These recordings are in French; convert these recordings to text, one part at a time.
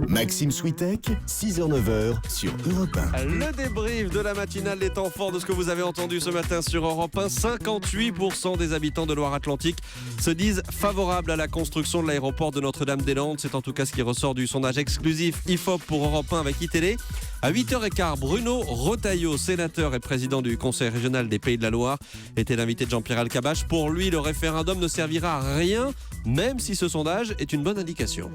Maxime Switek, 6h-9h sur Europe 1. Le débrief de la matinale des temps forts de ce que vous avez entendu ce matin sur Europe 1. 58% des habitants de Loire-Atlantique se disent favorables à la construction de l'aéroport de Notre-Dame-des-Landes. C'est en tout cas ce qui ressort du sondage exclusif IFOP pour Europe 1 avec iTélé. À 8h15, Bruno Retailleau, sénateur et président du Conseil régional des Pays de la Loire, était l'invité de Jean-Pierre Elkabbach. Pour lui, le référendum ne servira à rien, même si ce sondage est une bonne indication.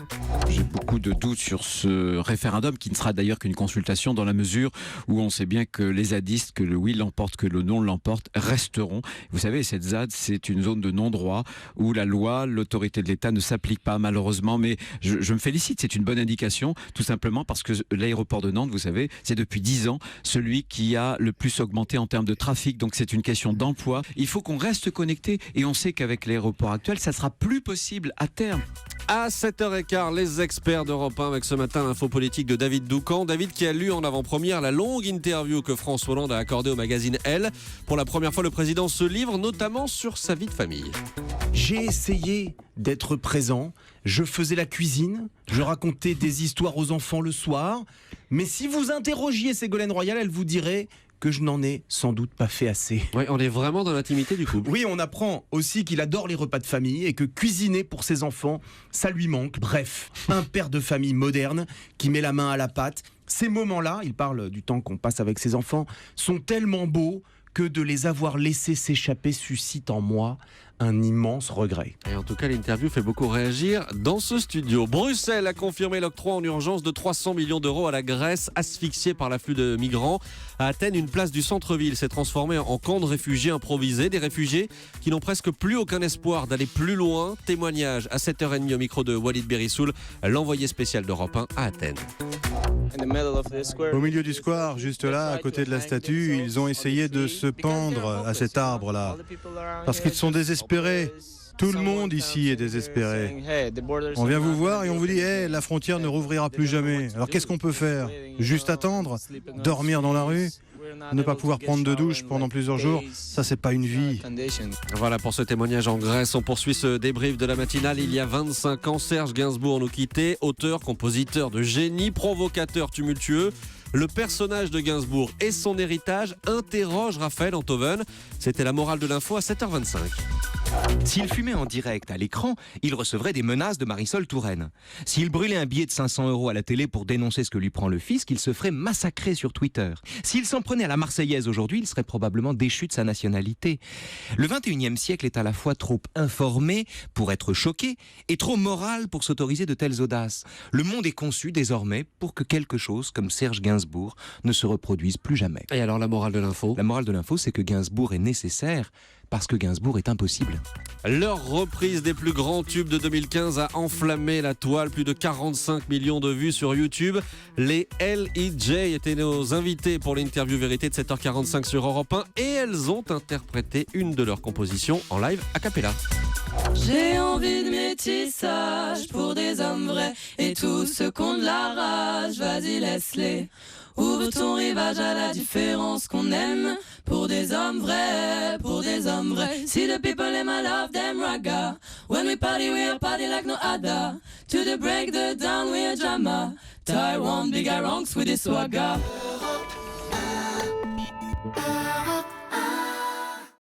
J'ai beaucoup de doutes sur ce référendum qui ne sera d'ailleurs qu'une consultation dans la mesure où on sait bien que les zadistes, que le oui l'emporte, que le non l'emporte, resteront. Vous savez, cette ZAD, c'est une zone de non-droit où la loi, l'autorité de l'État ne s'applique pas malheureusement, mais je me félicite, c'est une bonne indication, tout simplement parce que l'aéroport de Nantes, vous savez, c'est depuis 10 ans celui qui a le plus augmenté en termes de trafic, donc c'est une question d'emploi. Il faut qu'on reste connecté et on sait qu'avec l'aéroport actuel, ça sera plus possible à terme. À 7h15, les experts d'Europe 1 avec ce matin l'info politique de David Doucan. David qui a lu en avant-première la longue interview que François Hollande a accordée au magazine Elle. Pour la première fois, le président se livre notamment sur sa vie de famille. J'ai essayé d'être présent, je faisais la cuisine, je racontais des histoires aux enfants le soir, mais si vous interrogiez Ségolène Royal, elle vous dirait que je n'en ai sans doute pas fait assez. Oui, on est vraiment dans l'intimité du couple. Oui, on apprend aussi qu'il adore les repas de famille et que cuisiner pour ses enfants, ça lui manque. Bref, un père de famille moderne qui met la main à la pâte. Ces moments-là, il parle du temps qu'on passe avec ses enfants, sont tellement beaux que de les avoir laissés s'échapper suscite en moi un immense regret. Et en tout cas, l'interview fait beaucoup réagir dans ce studio. Bruxelles a confirmé l'octroi en urgence de 300 millions d'euros à la Grèce, asphyxiée par l'afflux de migrants. À Athènes, une place du centre-ville s'est transformée en camp de réfugiés improvisés. Des réfugiés qui n'ont presque plus aucun espoir d'aller plus loin. Témoignage à 7h30 au micro de Walid Berissoul, l'envoyé spécial d'Europe 1 à Athènes. Au milieu du square, juste là, à côté de la statue, ils ont essayé de se pendre à cet arbre-là. Parce qu'ils sont désespérés. Tout le monde ici est désespéré. On vient vous voir et on vous dit hey, la frontière ne rouvrira plus jamais. Alors qu'est-ce qu'on peut faire? Juste attendre? Dormir dans la rue? Ne pas pouvoir prendre de douche pendant plusieurs jours? Ça, c'est pas une vie. Voilà pour ce témoignage en Grèce. On poursuit ce débrief de la matinale. Il y a 25 ans, Serge Gainsbourg nous quittait. Auteur, compositeur de génie, provocateur tumultueux. Le personnage de Gainsbourg et son héritage interroge Raphaël Enthoven. C'était la morale de l'info à 7h25. S'il fumait en direct à l'écran, il recevrait des menaces de Marisol Touraine. S'il brûlait un billet de 500 € à la télé pour dénoncer ce que lui prend le fisc, il se ferait massacrer sur Twitter. S'il s'en prenait à la Marseillaise aujourd'hui, il serait probablement déchu de sa nationalité. Le 21e siècle est à la fois trop informé pour être choqué et trop moral pour s'autoriser de telles audaces. Le monde est conçu désormais pour que quelque chose comme Serge Gainsbourg ne se reproduise plus jamais. Et alors la morale de l'info? La morale de l'info, c'est que Gainsbourg est nécessaire parce que Gainsbourg est impossible. Leur reprise des plus grands tubes de 2015 a enflammé la toile. Plus de 45 millions de vues sur YouTube. Les L.E.J. étaient nos invités pour l'interview vérité de 7h45 sur Europe 1 et elles ont interprété une de leurs compositions en live a cappella. J'ai envie de métissage pour des hommes vrais et tous ceux qui ont de la rage, vas-y laisse-les. Ouvre ton rivage à la différence qu'on aime. Pour des hommes vrais, pour des hommes vrais. See the people in my love, them raga. When we party like no other. To the break, the down, we a drama. Taiwan, big ranks with the swagger.